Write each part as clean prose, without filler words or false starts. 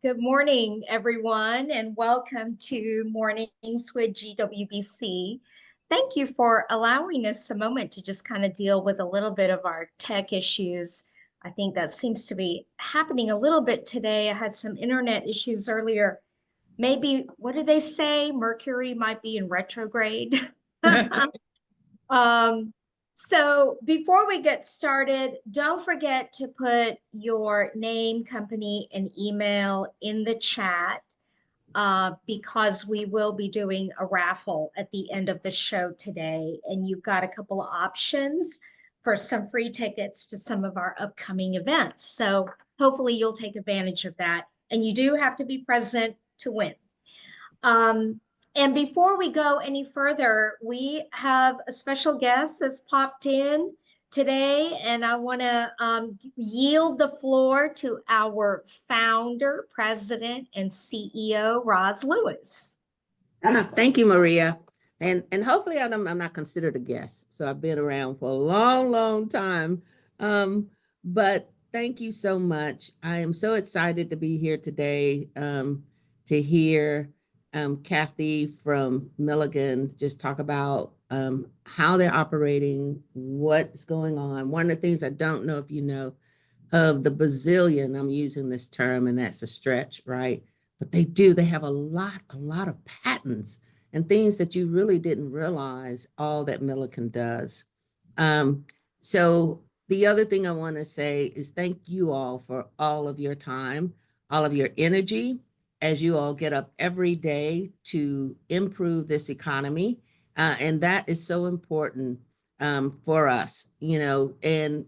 Good morning, everyone, and welcome to Mornings with GWBC. Thank you for allowing us a moment to just kind of deal with a little bit of our tech issues. I think that seems to be happening a little bit today. I had some internet issues earlier. Maybe, what do they say? Mercury might be in retrograde. Um, so before we get started, don't forget to put your name, company, and email in the chat because we will be doing a raffle at the end of the show today. And you've got a couple of options for some free tickets to some of our upcoming events. So hopefully you'll take advantage of that. And you do have to be present to win. And before we go any further, we have a special guest that's popped in today, and I want to yield the floor to our founder, president, and CEO, Roz Lewis. Thank you, Maria. And hopefully I'm not considered a guest. So I've been around for a long, long time. But thank you so much. I am so excited to be here today to hear Kathy from Milliken just talk about how they're operating, what's going on. One of the things I don't know if you know of the bazillion, I'm using this term and that's a stretch, right? But they have a lot of patents and things that you really didn't realize all that Milliken does. So the other thing I want to say is thank you all for all of your time, all of your energy, as you all get up every day to improve this economy. And that is so important for us, and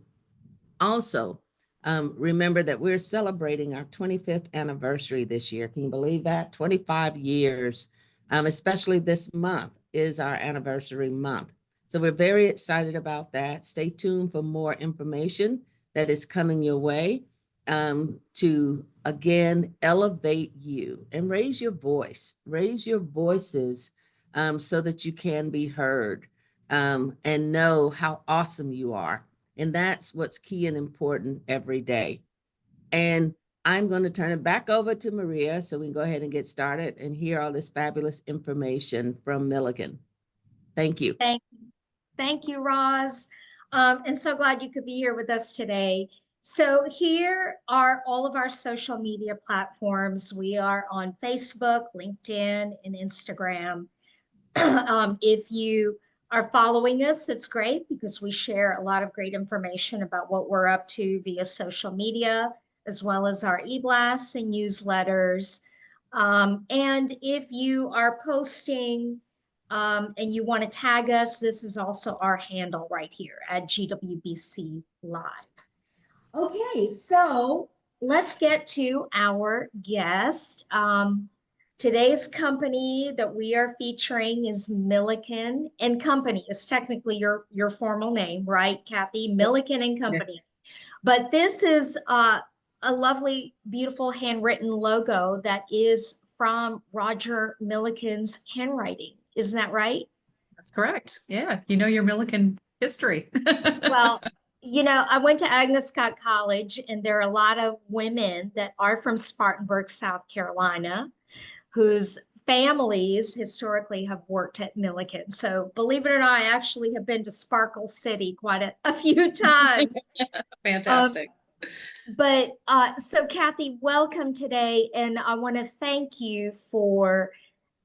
also remember that we're celebrating our 25th anniversary this year. Can you believe that? 25 years, especially this month is our anniversary month. So we're very excited about that. Stay tuned for more information that is coming your way to, again, elevate you and raise your voice, raise your voices so that you can be heard and know how awesome you are. And that's what's key and important every day. And I'm going to turn it back over to Maria so we can go ahead and get started and hear all this fabulous information from Milliken. Thank you. Thank you, Roz. And so glad you could be here with us today. So here are all of our social media platforms. We are on Facebook, LinkedIn, and Instagram. If you are following us, it's great because we share a lot of great information about what we're up to via social media, as well as our e-blasts and newsletters. And if you are posting and you want to tag us, this is also our handle right here at GWBC Live. Okay, so let's get to our guest. Today's company that we are featuring is Milliken and Company. It's technically your formal name, right, Kathy? Milliken and Company. Yeah. But this is a lovely, beautiful handwritten logo that is from Roger Milliken's handwriting. Isn't that right? That's correct. Yeah, you know your Milliken history. Well, I went to Agnes Scott College, and there are a lot of women that are from Spartanburg, South Carolina, whose families historically have worked at Milliken. So believe it or not, I actually have been to Sparkle City quite a few times. Fantastic. So Kathy, welcome today. And I want to thank you for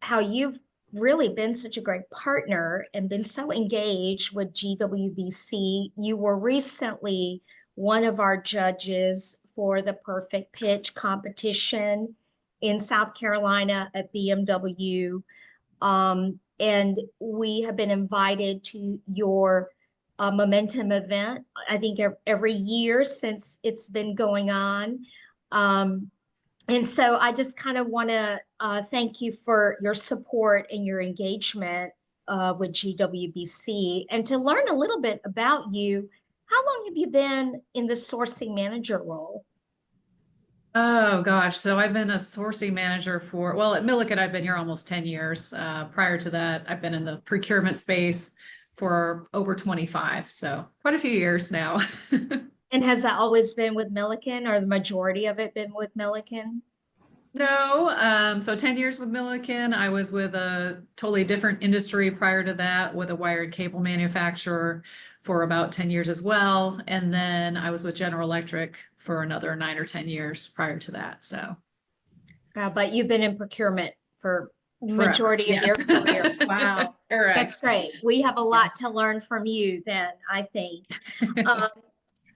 how you've really been such a great partner and been so engaged with GWBC. You were recently one of our judges for the Perfect Pitch competition in South Carolina at BMW. And we have been invited to your Momentum event, I think every year since it's been going on. And so I just kind of want to thank you for your support and your engagement with GWBC. And to learn a little bit about you, how long have you been in the sourcing manager role? Oh gosh, so I've been a sourcing manager at Milliken, I've been here almost 10 years. Prior to that, I've been in the procurement space for over 25, so quite a few years now. And has that always been with Milliken, or the majority of it been with Milliken? No, so 10 years with Milliken. I was with a totally different industry prior to that, with a wire and cable manufacturer for about 10 years as well. And then I was with General Electric for another 9 or 10 years prior to that. So But you've been in procurement for forever. majority of your Yes. career. Wow. Correct. That's great. We have a lot Yes. to learn from you then, I think. Um,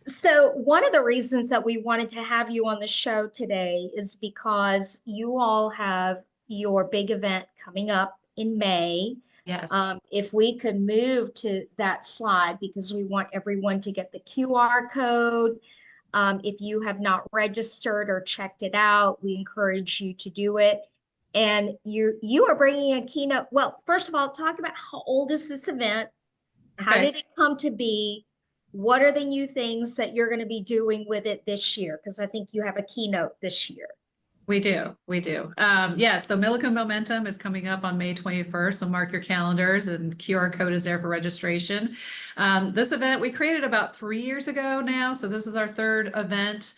so one of the reasons that we wanted to have you on the show today is because you all have your big event coming up in May. Yes. If we could move to that slide, because we want everyone to get the QR code. If you have not registered or checked it out, we encourage you to do it. And you are bringing a keynote. Well, first of all, talk about how old is this event? How Okay. did it come to be? What are the new things that you're going to be doing with it this year? Because I think you have a keynote this year. We do. We do. Yeah. So Milliken Momentum is coming up on May 21st. So mark your calendars, and QR code is there for registration. This event we created about 3 years ago now. So this is our third event.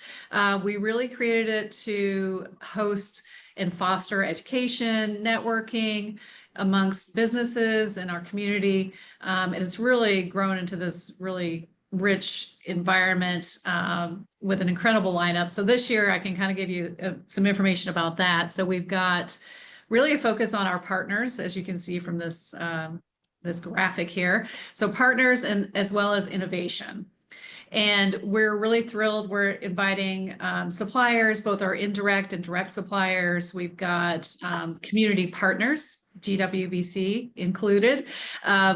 We really created it to host and foster education, networking amongst businesses in our community. And it's really grown into this really rich environment with an incredible lineup. So this year I can kind of give you some information about that. So we've got really a focus on our partners, as you can see from this this graphic here. So partners and as well as innovation. And we're really thrilled. We're inviting suppliers, both our indirect and direct suppliers. We've got community partners, GWBC included.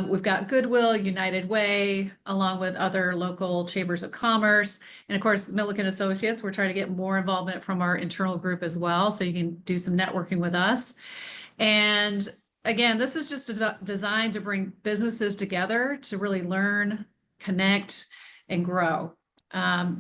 We've got Goodwill, United Way, along with other local chambers of commerce. And of course, Milliken Associates, we're trying to get more involvement from our internal group as well. So you can do some networking with us. And again, this is just designed to bring businesses together to really learn, connect, and grow.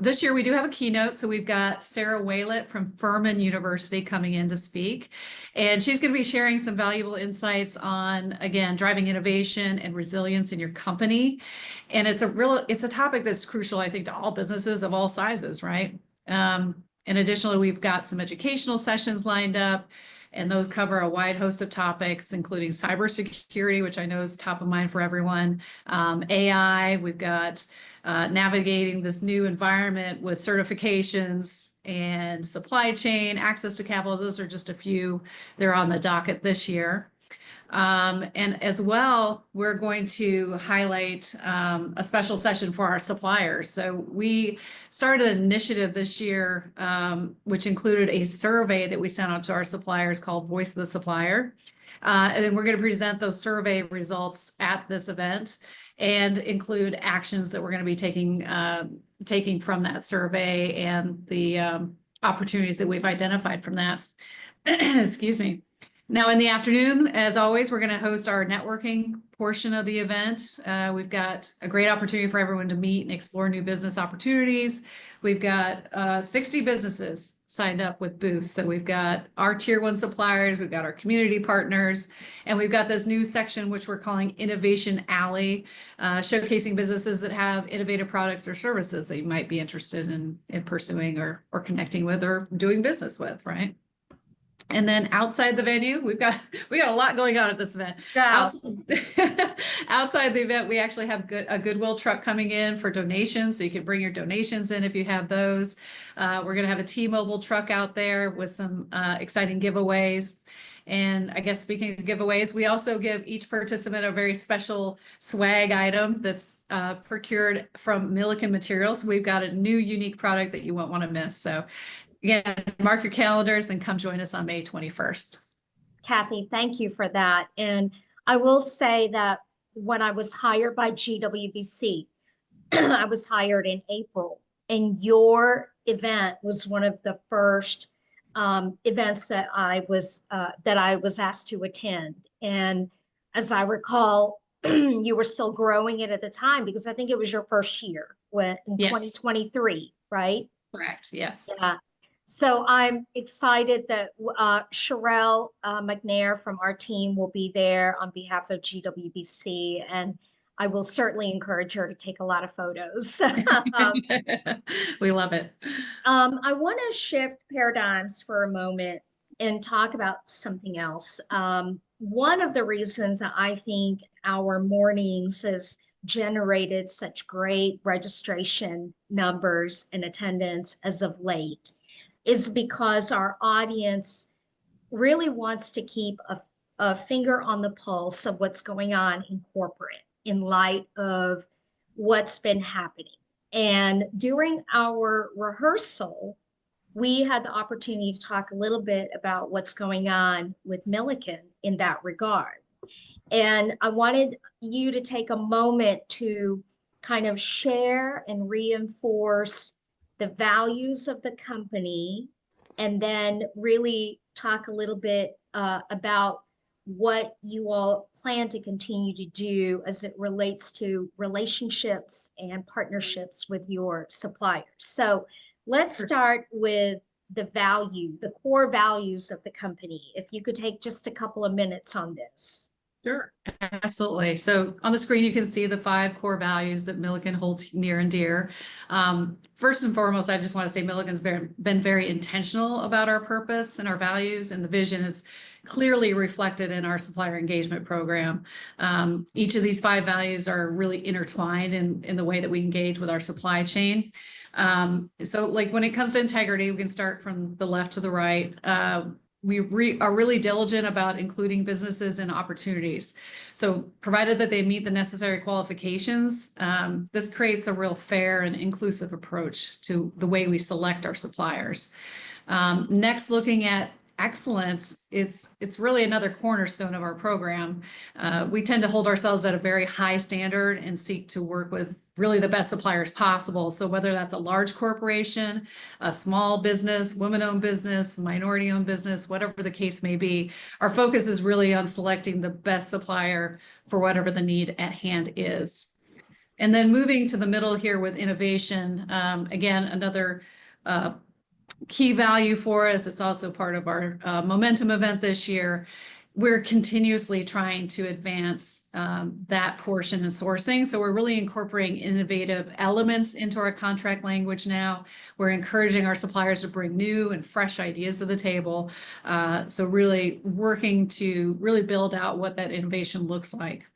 This year we do have a keynote. So we've got Sarah Waylett from Furman University coming in to speak. And she's going to be sharing some valuable insights on, again, driving innovation and resilience in your company. And it's a topic that's crucial, I think, to all businesses of all sizes, right? And additionally, we've got some educational sessions lined up, and those cover a wide host of topics, including cybersecurity, which I know is top of mind for everyone. AI, we've got navigating this new environment with certifications and supply chain, access to capital. Those are just a few. They're on the docket this year. And as well, we're going to highlight a special session for our suppliers. So we started an initiative this year, which included a survey that we sent out to our suppliers called Voice of the Supplier. And then we're going to present those survey results at this event and include actions that we're going to be taking from that survey and the opportunities that we've identified from that. Excuse me. Now in the afternoon, as always, we're going to host our networking portion of the event. We've got a great opportunity for everyone to meet and explore new business opportunities. We've got 60 businesses signed up with booths. So we've got our tier 1 suppliers, we've got our community partners, and we've got this new section, which we're calling Innovation Alley, showcasing businesses that have innovative products or services that you might be interested in pursuing or connecting with or doing business with, right? And then outside the venue, we got a lot going on at this event. Yeah. Outside the event, we actually have a Goodwill truck coming in for donations, so you can bring your donations in if you have those. We're going to have a T-Mobile truck out there with some exciting giveaways. And I guess speaking of giveaways, we also give each participant a very special swag item that's procured from Milliken materials. We've got a new unique product that you won't want to miss. So again, mark your calendars and come join us on May 21st. Kathy, thank you for that. And I will say that when I was hired by GWBC, I was hired in April, and your event was one of the first events that I was asked to attend. And as I recall, you were still growing it at the time, because I think it was your first year in Yes. 2023, right? Correct. Yes. Yeah. So I'm excited that Sherelle McNair from our team will be there on behalf of GWBC, and I will certainly encourage her to take a lot of photos. We love it. I want to shift paradigms for a moment. and talk about something else. One of the reasons I think our mornings has generated such great registration numbers and attendance as of late is because our audience really wants to keep a finger on the pulse of what's going on in corporate in light of what's been happening. And during our rehearsal, we had the opportunity to talk a little bit about what's going on with Milliken in that regard. And I wanted you to take a moment to kind of share and reinforce the values of the company, and then really talk a little bit about what you all plan to continue to do as it relates to relationships and partnerships with your suppliers. So let's start with the core values of the company. If you could take just a couple of minutes on this. Sure, absolutely. So on the screen, you can see the 5 core values that Milliken holds near and dear. First and foremost, I just want to say Milliken's been very intentional about our purpose and our values, and the vision is clearly reflected in our supplier engagement program. Each of these 5 values are really intertwined in the way that we engage with our supply chain. So like when it comes to integrity, we can start from the left to the right. We are really diligent about including businesses and opportunities. So provided that they meet the necessary qualifications, this creates a real fair and inclusive approach to the way we select our suppliers. Next, looking at excellence, it's really another cornerstone of our program. We tend to hold ourselves at a very high standard and seek to work with really the best suppliers possible. So whether that's a large corporation, a small business, women-owned business, minority-owned business, whatever the case may be, our focus is really on selecting the best supplier for whatever the need at hand is. And then moving to the middle here with innovation, again, another key value for us. It's also part of our momentum event this year. We're continuously trying to advance that portion in sourcing. So we're really incorporating innovative elements into our contract language now. We're encouraging our suppliers to bring new and fresh ideas to the table. So really working to really build out what that innovation looks like.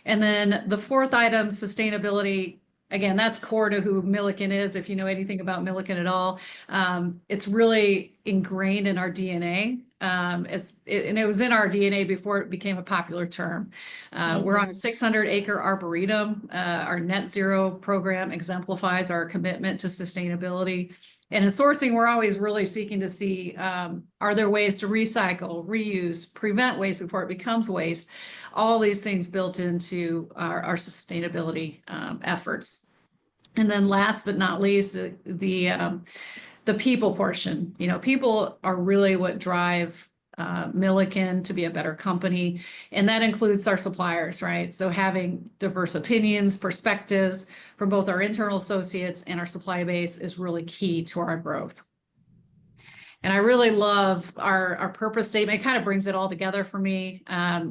And then the 4th item, sustainability. Again, that's core to who Milliken is. If you know anything about Milliken at all, it's really ingrained in our DNA. And it was in our DNA before it became a popular term. We're on a 600-acre arboretum. Our net zero program exemplifies our commitment to sustainability. And in sourcing, we're always really seeking to see, are there ways to recycle, reuse, prevent waste before it becomes waste? All these things built into our sustainability efforts. And then last but not least, the people portion. You know, people are really what drive Milliken to be a better company. And that includes our suppliers, right? So having diverse opinions, perspectives from both our internal associates and our supply base is really key to our growth. And I really love our purpose statement. It kind of brings it all together for me.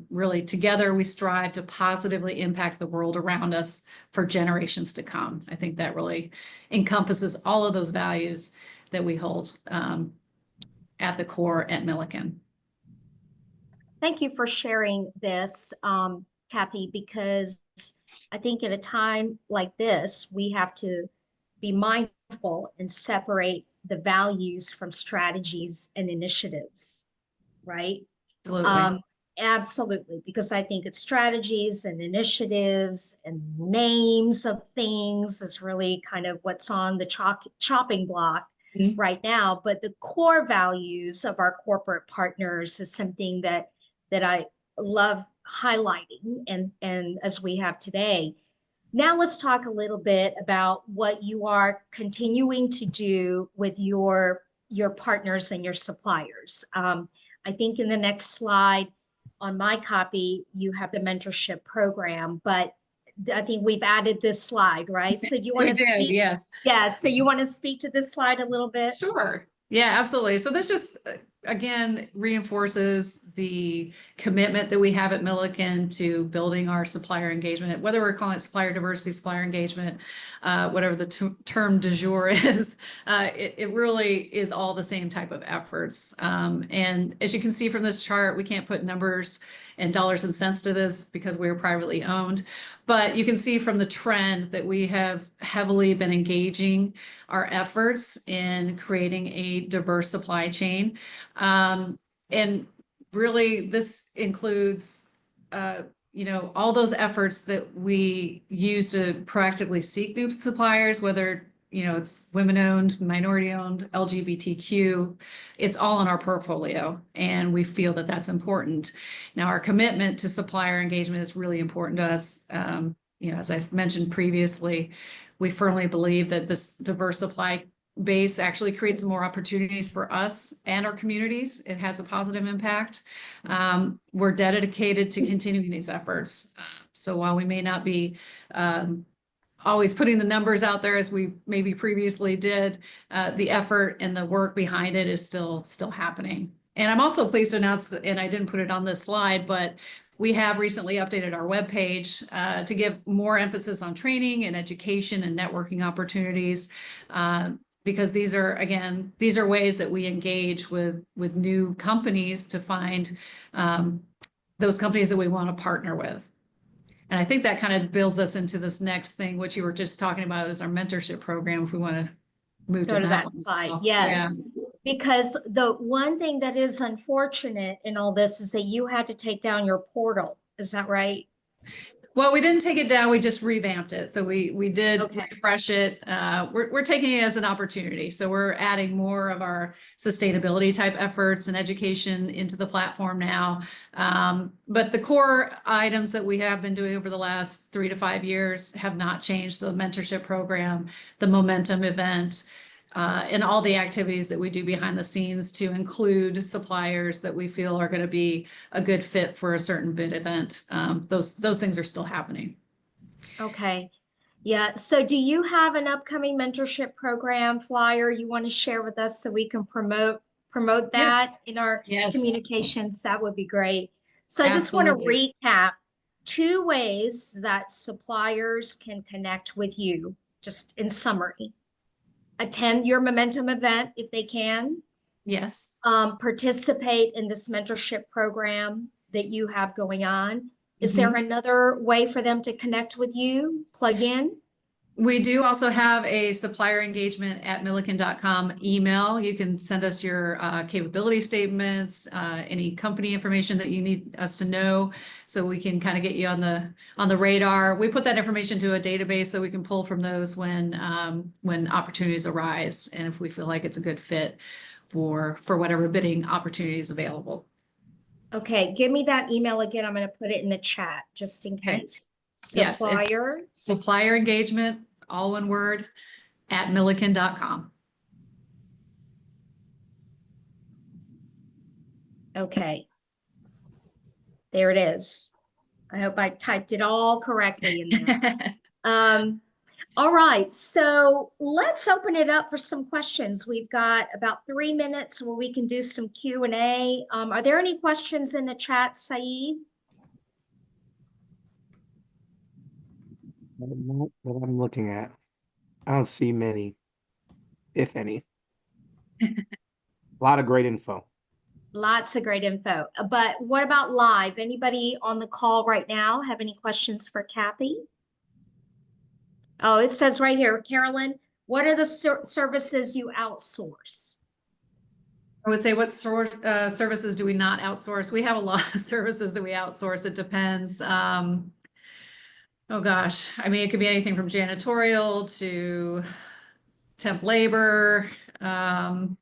Really, together we strive to positively impact the world around us for generations to come. I think that really encompasses all of those values that we hold at the core at Milliken. Thank you for sharing this, Kathy, because I think at a time like this, we have to be mindful and separate the values from strategies and initiatives, right? Absolutely. Absolutely, because I think it's strategies and initiatives and names of things is really kind of what's on the chopping block right now. But the core values of our corporate partners is something that I love highlighting, and as we have today. Now let's talk a little bit about what you are continuing to do with your partners and your suppliers. I think in the next slide on my copy, you have the mentorship program, but I think we've added this slide, right? So do you want to speak? Yes. Yeah, so you want to speak to this slide a little bit? Sure. Yeah, absolutely. So this just again, reinforces the commitment that we have at Milliken to building our supplier engagement, whether we're calling it supplier diversity, supplier engagement, whatever the term du jour is, it really is all the same type of efforts. And as you can see from this chart, we can't put numbers and dollars and cents to this because we're privately owned, but you can see from the trend that we have heavily been engaging our efforts in creating a diverse supply chain. And really, this includes, all those efforts that we use to proactively seek new suppliers, whether, it's women-owned, minority-owned, LGBTQ, it's all in our portfolio, and we feel that that's important. Now, our commitment to supplier engagement is really important to us. As I've mentioned previously, we firmly believe that this diverse supply base actually creates more opportunities for us and our communities. It has a positive impact. We're dedicated to continuing these efforts. So while we may not be always putting the numbers out there as we maybe previously did, the effort and the work behind it is still happening. And I'm also pleased to announce, and I didn't put it on this slide, but we have recently updated our webpage to give more emphasis on training and education and networking opportunities. Because these are ways that we engage with new companies to find those companies that we want to partner with. And I think that kind of builds us into this next thing, which you were just talking about, is our mentorship program, if we want to move Go to to that that one. side, So, yes. Because the one thing that is unfortunate in all this is that you had to take down your portal. Is that right? Well, we didn't take it down, we just revamped it. So we did Okay. refresh it. We're taking it as an opportunity. So we're adding more of our sustainability type efforts and education into the platform now. But the core items that we have been doing over the last 3 to 5 years have not changed. The mentorship program, the momentum event, and all the activities that we do behind the scenes to include suppliers that we feel are going to be a good fit for a certain bid event. Those things are still happening. Okay. Yeah. So do you have an upcoming mentorship program flyer you want to share with us so we can promote that Yes. in our Yes. communications? That would be great. So I just want to Absolutely. recap 2 ways that suppliers can connect with you, just in summary. Attend your momentum event if they can. Yes. Participate in this mentorship program that you have going on. Is there Mhm. another way for them to connect with you? Plug in? We do also have a supplier engagement at milliken.com email. You can send us your capability statements, any company information that you need us to know, so we can kind of get you on the radar. We put that information to a database so we can pull from those when opportunities arise, and if we feel like it's a good fit for whatever bidding opportunity is available. Okay, give me that email again. I'm going to put it in the chat just in Okay. case. Yes, it's Supplier. supplier engagement, all one word, at milliken.com. Okay. There it is. I hope I typed it all correctly in there. All right, so let's open it up for some questions. We've got about 3 minutes where we can do some Q&A. Are there any questions in the chat, Saeed? Not that I'm looking at. I don't see many, if any. A lot of great info. Lots of great info. But what about live? Anybody on the call right now have any questions for Kathy? Oh, it says right here, Carolyn, what are the services you outsource? I would say what services do we not outsource? We have a lot of services that we outsource. It depends. Oh gosh, I mean, it could be anything from janitorial to temp labor, and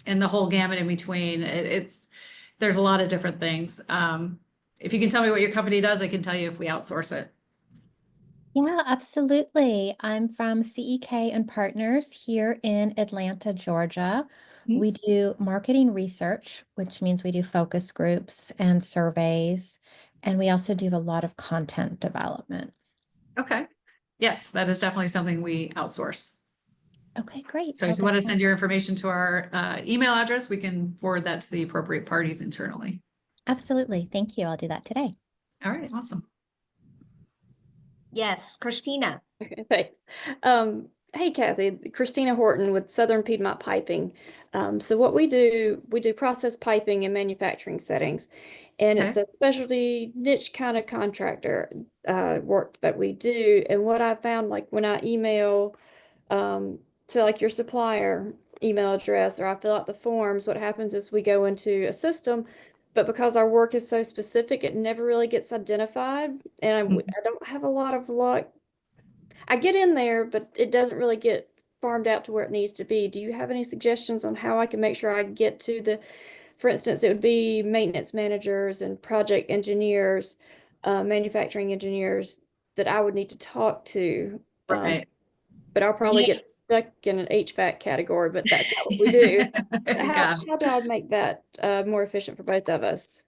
the whole gamut in between. There's a lot of different things. If you can tell me what your company does, I can tell you if we outsource it. Yeah, absolutely. I'm from CEK and Partners here in Atlanta, Georgia. Mhm. We do marketing research, which means we do focus groups and surveys, and we also do a lot of content development. Okay. Yes, that is definitely something we outsource. Okay, great. So I'll if you want to definitely- send your information to our email address, we can forward that to the appropriate parties internally. Absolutely. Thank you. I'll do that today. All right, awesome. Yes, Christina. Okay, thanks. Hey Kathy, Christina Horton with Southern Piedmont Piping. So what we do process piping in manufacturing settings, and it's Okay. a specialty niche kind of contractor work that we do. And what I found, like when I email to like your supplier email address or I fill out the forms, what happens is we go into a system, but because our work is so specific, it never really gets identified, and I don't have a lot of luck. I get in there, but it doesn't really get farmed out to where it needs to be. Do you have any suggestions on how I can make sure I get to the, for instance, it would be maintenance managers and project engineers, manufacturing engineers that I would need to talk to. Right. But I'll probably Yeah. get stuck in an HVAC category, but that's not what we do. Got it. How do I make that more efficient for both of us?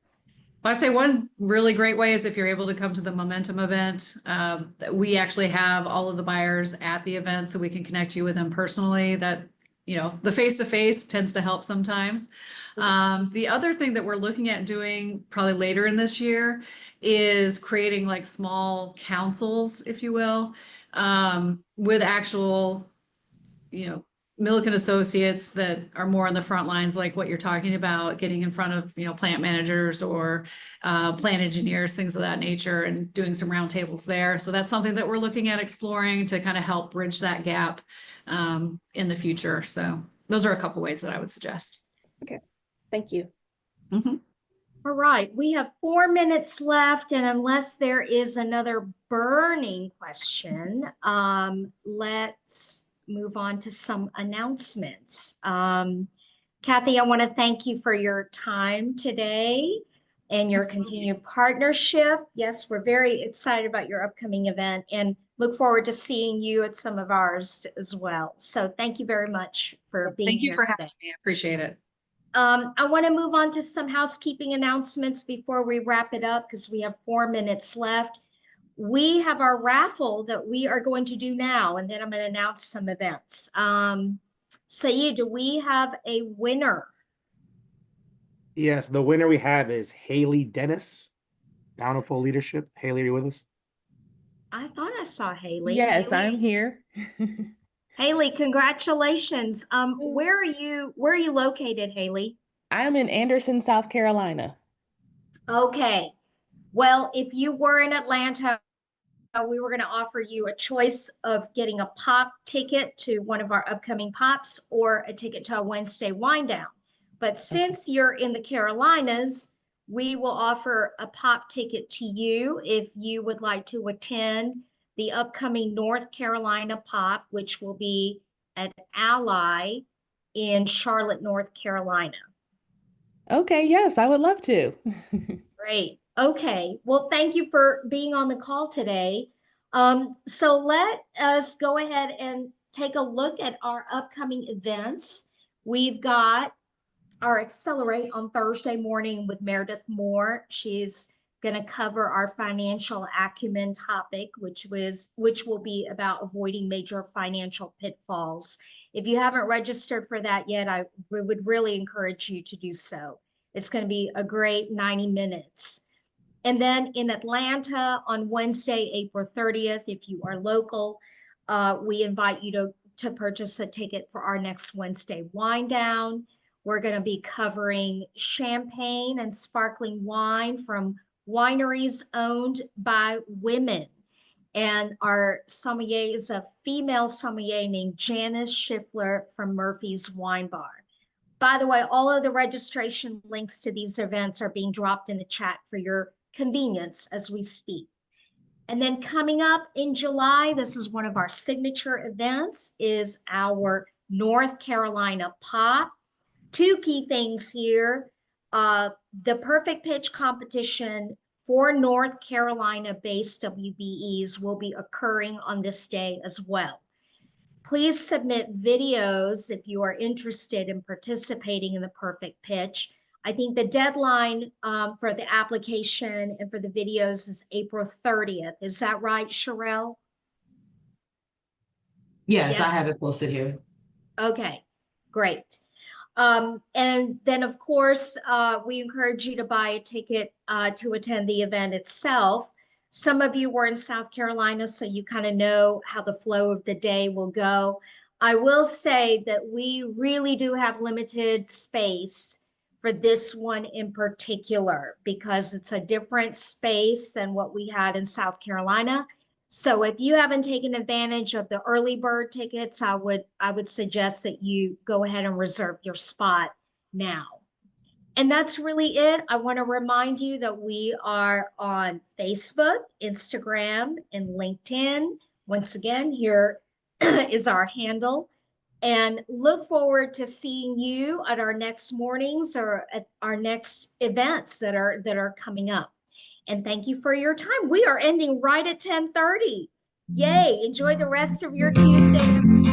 I'd say one really great way is if you're able to come to the Momentum event. We actually have all of the buyers at the event, so we can connect you with them personally. That, you know, the face-to-face tends to help sometimes. The other thing that we're looking at doing probably later in this year is creating like small councils, if you will, with actual, you know, Milliken associates that are more on the front lines, like what you're talking about, getting in front of, you know, plant managers or plant engineers, things of that nature, and doing some roundtables there. So that's something that we're looking at exploring to kind of help bridge that gap in the future. So those are a couple ways that I would suggest. Okay, thank you. Mhm. All right, we have 4 minutes left, and unless there is another burning question, let's move on to some announcements. Kathy, I want to thank you for your time today and your Absolutely. continued partnership. Yes, we're very excited about your upcoming event and look forward to seeing you at some of ours as well. So thank you very much for being Thank you here for today. having me. I appreciate it. I want to move on to some housekeeping announcements before we wrap it up because we have 4 minutes left. We have our raffle that we are going to do now, and then I'm going to announce some events. Sayed, do we have a winner? Yes, the winner we have is Haley Dennis, Bountiful Leadership. Haley, are you with us? I thought I saw Haley. Yes, Haley, I'm here. Haley, congratulations. Where are you located, Haley? I'm in Anderson, South Carolina. Okay. Well, if you were in Atlanta, we were going to offer you a choice of getting a pop ticket to one of our upcoming pops or a ticket to a Wednesday wind down. But since you're in the Carolinas, we will offer a pop ticket to you if you would like to attend the upcoming North Carolina pop, which will be at Ally in Charlotte, North Carolina. Okay, yes, I would love to. Great. Okay. Well, thank you for being on the call today. So let us go ahead and take a look at our upcoming events. We've got our Accelerate on Thursday morning with Meredith Moore. She's going to cover our financial acumen topic, which will be about avoiding major financial pitfalls. If you haven't registered for that yet, we would really encourage you to do so. It's going to be a great 90 minutes. And then in Atlanta on Wednesday, April 30th, if you are local, we invite you to purchase a ticket for our next Wednesday wind down. We're going to be covering champagne and sparkling wine from wineries owned by women. And our sommelier is a female sommelier named Janice Schiffler from Murphy's Wine Bar. By the way, all of the registration links to these events are being dropped in the chat for your convenience as we speak. And then coming up in July, this is one of our signature events, is our North Carolina Pop. 2 key things here. The perfect pitch competition for North Carolina-based WBEs will be occurring on this day as well. Please submit videos if you are interested in participating in the perfect pitch. I think the deadline for the application and for the videos is April 30th. Is that right, Sherelle? Yes, I Yes. have it posted here. Okay, great. And then, of course, we encourage you to buy a ticket to attend the event itself. Some of you were in South Carolina, so you kind of know how the flow of the day will go. I will say that we really do have limited space for this one in particular because it's a different space than what we had in South Carolina. So if you haven't taken advantage of the early bird tickets, I would suggest that you go ahead and reserve your spot now. And that's really it. I want to remind you that we are on Facebook, Instagram, and LinkedIn. Once again, here is our handle. And look forward to seeing you at our next mornings or at our next events that are coming up. And thank you for your time. We are ending right at 10:30. Yay. Enjoy the rest of your Tuesday.